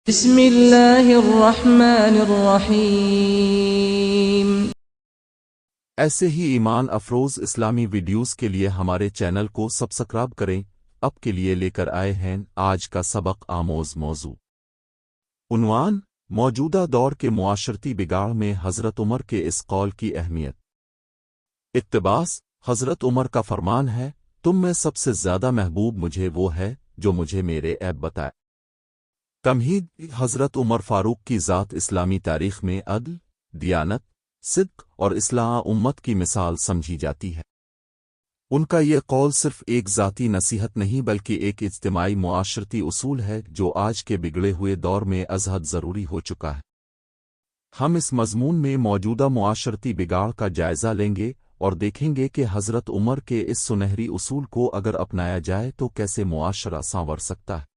بسم اللہ الرحمن الرحیم۔ ایسے ہی ایمان افروز اسلامی ویڈیوز کے لیے ہمارے چینل کو سبسکرائب کریں۔ اب کے لیے لے کر آئے ہیں آج کا سبق آموز موضوع۔ عنوان: موجودہ دور کے معاشرتی بگاڑ میں حضرت عمر کے اس قول کی اہمیت۔ اقتباس: حضرت عمر کا فرمان ہے، تم میں سب سے زیادہ محبوب مجھے وہ ہے جو مجھے میرے عیب بتائے۔ تمہید: حضرت عمر فاروق کی ذات اسلامی تاریخ میں عدل، دیانت، صدق اور اصلاح امت کی مثال سمجھی جاتی ہے۔ ان کا یہ قول صرف ایک ذاتی نصیحت نہیں بلکہ ایک اجتماعی معاشرتی اصول ہے جو آج کے بگڑے ہوئے دور میں ازحد ضروری ہو چکا ہے۔ ہم اس مضمون میں موجودہ معاشرتی بگاڑ کا جائزہ لیں گے اور دیکھیں گے کہ حضرت عمر کے اس سنہری اصول کو اگر اپنایا جائے تو کیسے معاشرہ سنور سکتا ہے۔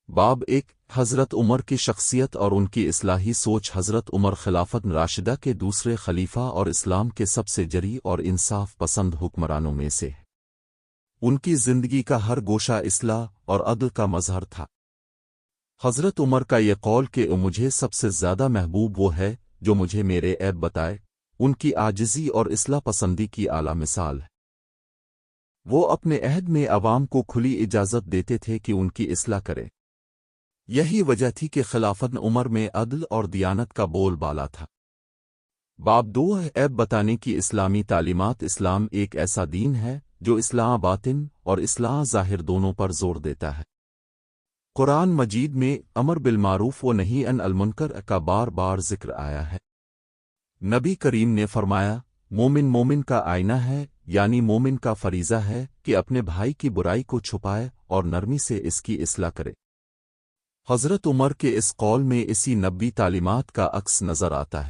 باب 1: حضرت عمر کی شخصیت اور ان کی اصلاحی سوچ۔ حضرت عمر خلافت راشدہ کے دوسرے خلیفہ اور اسلام کے سب سے جری اور انصاف پسند حکمرانوں میں سے ہیں۔ ان کی زندگی کا ہر گوشہ اصلاح اور عدل کا مظہر تھا۔ حضرت عمر کا یہ قول کہ مجھے سب سے زیادہ محبوب وہ ہے جو مجھے میرے عیب بتائے، ان کی عاجزی اور اصلاح پسندی کی اعلیٰ مثال ہے۔ وہ اپنے عہد میں عوام کو کھلی اجازت دیتے تھے کہ ان کی اصلاح کرے۔ یہی وجہ تھی کہ خلافت عمر میں عدل اور دیانت کا بول بالا تھا۔ باب 2: عیب بتانے کی اسلامی تعلیمات۔ اسلام ایک ایسا دین ہے جو اصلاح باطن اور اصلاح ظاہر دونوں پر زور دیتا ہے۔ قرآن مجید میں امر بالمعروف و نہی عن المنکر کا بار بار ذکر آیا ہے۔ نبی کریم نے فرمایا، مومن مومن کا آئینہ ہے، یعنی مومن کا فریضہ ہے کہ اپنے بھائی کی برائی کو چھپائے اور نرمی سے اس کی اصلاح کرے۔ حضرت عمر کے اس قول میں اسی نبوی تعلیمات کا عکس نظر آتا ہے۔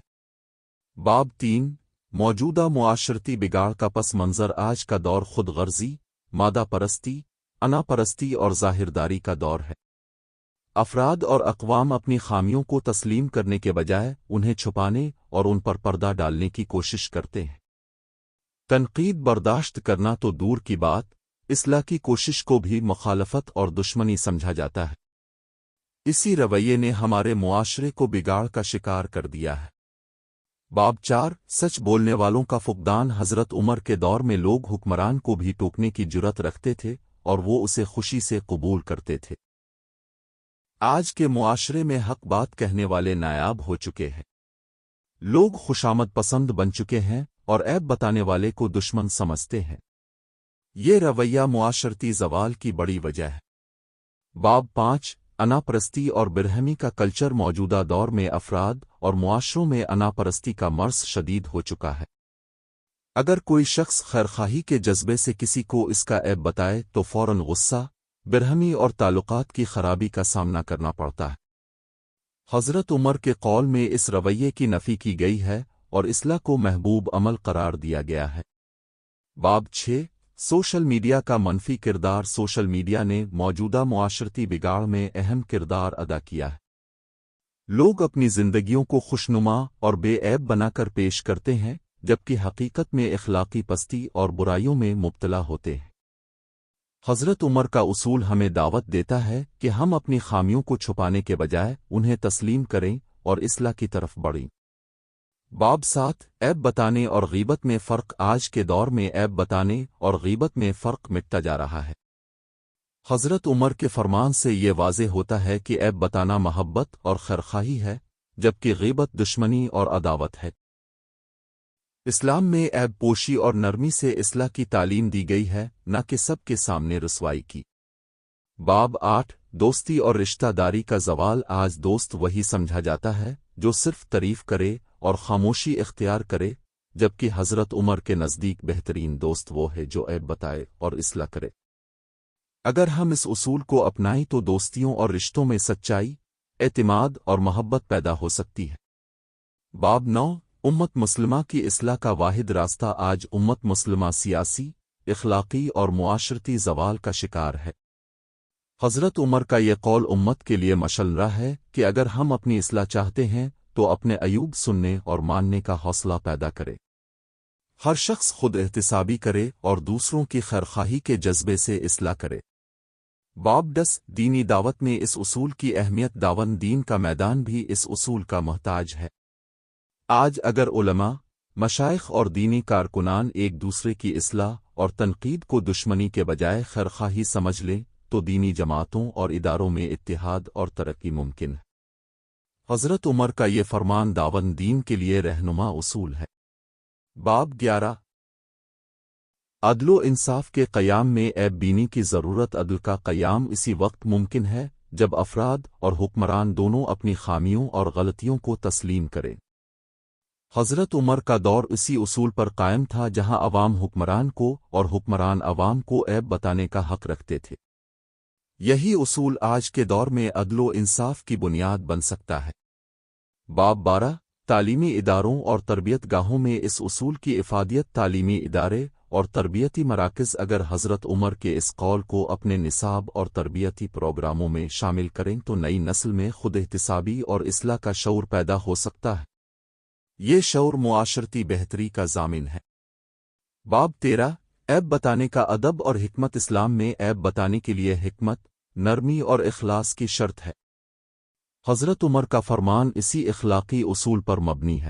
باب 3: موجودہ معاشرتی بگاڑ کا پس منظر۔ آج کا دور خود غرضی، مادہ پرستی، انا پرستی اور ظاہرداری کا دور ہے۔ افراد اور اقوام اپنی خامیوں کو تسلیم کرنے کے بجائے انہیں چھپانے اور ان پر پردہ ڈالنے کی کوشش کرتے ہیں۔ تنقید برداشت کرنا تو دور کی بات، اصلاح کی کوشش کو بھی مخالفت اور دشمنی سمجھا جاتا ہے۔ اسی رویے نے ہمارے معاشرے کو بگاڑ کا شکار کر دیا ہے۔ باب 4: سچ بولنے والوں کا فقدان۔ حضرت عمر کے دور میں لوگ حکمران کو بھی ٹوکنے کی جرأت رکھتے تھے اور وہ اسے خوشی سے قبول کرتے تھے۔ آج کے معاشرے میں حق بات کہنے والے نایاب ہو چکے ہیں۔ لوگ خوشامد پسند بن چکے ہیں اور عیب بتانے والے کو دشمن سمجھتے ہیں۔ یہ رویہ معاشرتی زوال کی بڑی وجہ ہے۔ باب 5: انا پرستی اور برہمی کا کلچر۔ موجودہ دور میں افراد اور معاشروں میں انا پرستی کا مرض شدید ہو چکا ہے۔ اگر کوئی شخص خیرخواہی کے جذبے سے کسی کو اس کا عیب بتائے تو فوراً غصہ، برہمی اور تعلقات کی خرابی کا سامنا کرنا پڑتا ہے۔ حضرت عمر کے قول میں اس رویے کی نفی کی گئی ہے اور اصلاح کو محبوب عمل قرار دیا گیا ہے۔ باب 6: سوشل میڈیا کا منفی کردار۔ سوشل میڈیا نے موجودہ معاشرتی بگاڑ میں اہم کردار ادا کیا ہے۔ لوگ اپنی زندگیوں کو خوشنما اور بے عیب بنا کر پیش کرتے ہیں، جبکہ حقیقت میں اخلاقی پستی اور برائیوں میں مبتلا ہوتے ہیں۔ حضرت عمر کا اصول ہمیں دعوت دیتا ہے کہ ہم اپنی خامیوں کو چھپانے کے بجائے انہیں تسلیم کریں اور اصلاح کی طرف بڑھیں۔ باب 7: عیب بتانے اور غیبت میں فرق۔ آج کے دور میں عیب بتانے اور غیبت میں فرق مٹتا جا رہا ہے۔ حضرت عمر کے فرمان سے یہ واضح ہوتا ہے کہ عیب بتانا محبت اور خیرخواہی ہے، جبکہ غیبت دشمنی اور عداوت ہے۔ اسلام میں عیب پوشی اور نرمی سے اصلاح کی تعلیم دی گئی ہے، نہ کہ سب کے سامنے رسوائی کی۔ باب 8: دوستی اور رشتہ داری کا زوال۔ آج دوست وہی سمجھا جاتا ہے جو صرف تعریف کرے اور خاموشی اختیار کرے، جبکہ حضرت عمر کے نزدیک بہترین دوست وہ ہے جو عیب بتائے اور اصلاح کرے۔ اگر ہم اس اصول کو اپنائیں تو دوستیوں اور رشتوں میں سچائی، اعتماد اور محبت پیدا ہو سکتی ہے۔ باب 9: امت مسلمہ کی اصلاح کا واحد راستہ۔ آج امت مسلمہ سیاسی، اخلاقی اور معاشرتی زوال کا شکار ہے۔ حضرت عمر کا یہ قول امت کے لیے مشعل راہ ہے کہ اگر ہم اپنی اصلاح چاہتے ہیں تو اپنے عیوب سننے اور ماننے کا حوصلہ پیدا کرے۔ ہر شخص خود احتسابی کرے اور دوسروں کی خیرخواہی کے جذبے سے اصلاح کرے۔ باب 10 دینی دعوت میں اس اصول کی اہمیت داون دین کا میدان بھی اس اصول کا محتاج ہے۔ آج اگر علماء، مشائخ اور دینی کارکنان ایک دوسرے کی اصلاح اور تنقید کو دشمنی کے بجائے خیرخواہی سمجھ لیں تو دینی جماعتوں اور اداروں میں اتحاد اور ترقی ممکن ہے۔ حضرت عمر کا یہ فرمان داون دین کے لیے رہنما اصول ہے۔ باب 11 عدل و انصاف کے قیام میں عیب بینی کی ضرورت۔ عدل کا قیام اسی وقت ممکن ہے جب افراد اور حکمران دونوں اپنی خامیوں اور غلطیوں کو تسلیم کریں۔ حضرت عمر کا دور اسی اصول پر قائم تھا جہاں عوام حکمران کو اور حکمران عوام کو عیب بتانے کا حق رکھتے تھے۔ یہی اصول آج کے دور میں عدل و انصاف کی بنیاد بن سکتا ہے۔ باب 12 تعلیمی اداروں اور تربیت گاہوں میں اس اصول کی افادیت۔ تعلیمی ادارے اور تربیتی مراکز اگر حضرت عمر کے اس قول کو اپنے نصاب اور تربیتی پروگراموں میں شامل کریں تو نئی نسل میں خود احتسابی اور اصلاح کا شعور پیدا ہو سکتا ہے۔ یہ شعور معاشرتی بہتری کا ضامن ہے۔ باب 13 عیب بتانے کا ادب اور حکمت۔ اسلام میں عیب بتانے کے لیے حکمت، نرمی اور اخلاص کی شرط ہے۔ حضرت عمر کا فرمان اسی اخلاقی اصول پر مبنی ہے۔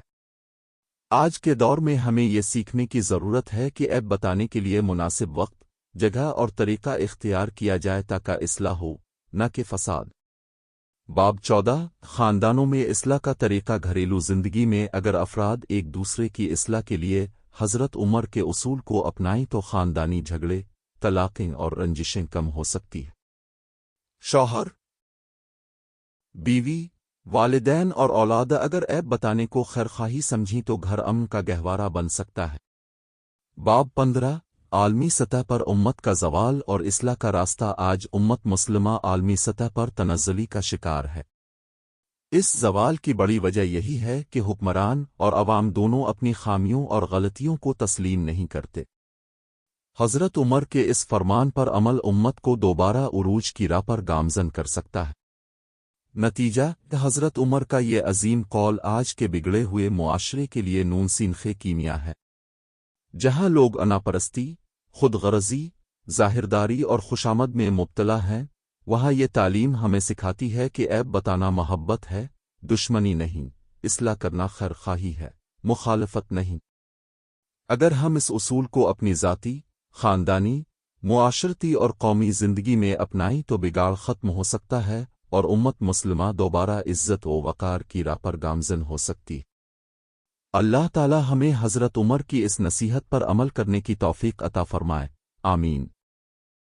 آج کے دور میں ہمیں یہ سیکھنے کی ضرورت ہے کہ عیب بتانے کے لیے مناسب وقت، جگہ اور طریقہ اختیار کیا جائے تاکہ اصلاح ہو، نہ کہ فساد۔ باب 14 خاندانوں میں اصلاح کا طریقہ۔ گھریلو زندگی میں اگر افراد ایک دوسرے کی اصلاح کے لیے حضرت عمر کے اصول کو اپنائیں تو خاندانی جھگڑے، طلاقیں اور رنجشیں کم ہو سکتی ہیں۔ شوہر، بیوی، والدین اور اولاد اگر عیب بتانے کو خیرخواہی سمجھی تو گھر امن کا گہوارہ بن سکتا ہے۔ باب 15 عالمی سطح پر امت کا زوال اور اصلاح کا راستہ۔ آج امت مسلمہ عالمی سطح پر تنزلی کا شکار ہے۔ اس زوال کی بڑی وجہ یہی ہے کہ حکمران اور عوام دونوں اپنی خامیوں اور غلطیوں کو تسلیم نہیں کرتے۔ حضرت عمر کے اس فرمان پر عمل امت کو دوبارہ عروج کی راہ پر گامزن کر سکتا ہے۔ نتیجہ حضرت عمر کا یہ عظیم قول آج کے بگڑے ہوئے معاشرے کے لیے نون سینخ کیمیا ہے۔ جہاں لوگ انا پرستی، خود غرضی، ظاہرداری اور خوشامد میں مبتلا ہیں، وہاں یہ تعلیم ہمیں سکھاتی ہے کہ عیب بتانا محبت ہے، دشمنی نہیں، اصلاح کرنا خیرخواہی ہے، مخالفت نہیں۔ اگر ہم اس اصول کو اپنی ذاتی، خاندانی، معاشرتی اور قومی زندگی میں اپنائیں تو بگاڑ ختم ہو سکتا ہے اور امت مسلمہ دوبارہ عزت و وقار کی راہ پر گامزن ہو سکتی۔ اللہ تعالی ہمیں حضرت عمر کی اس نصیحت پر عمل کرنے کی توفیق عطا فرمائے، آمین۔